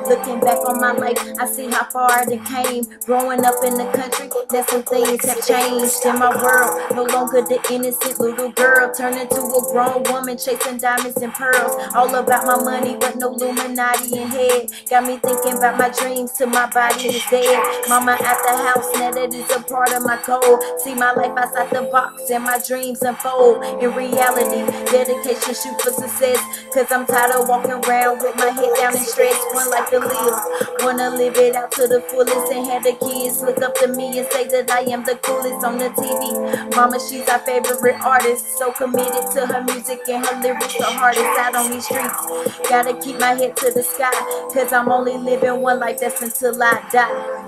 Looking back on my life, I see how far I done came. Growing up in the country, that some things have changed in my world. No longer the innocent little girl, turned into a grown woman chasing diamonds and pearls. All about my money, but no Illuminati in head. Got me thinking about my dreams till my body is dead. Mama at the house, now that is a part of my code. See my life outside the box and my dreams unfold. In reality, dedication, shoot for success. Cause I'm tired of walking around with my head down and stressed. One life to live, wanna live it out to the fullest. And have the kids look up to me and say that I am the coolest on the TV. Mama, she's our favorite artist, so committed to her music and her lyrics, the hardest out on these streets. Gotta keep my head to the sky, cause I'm only living one life, that's until I die.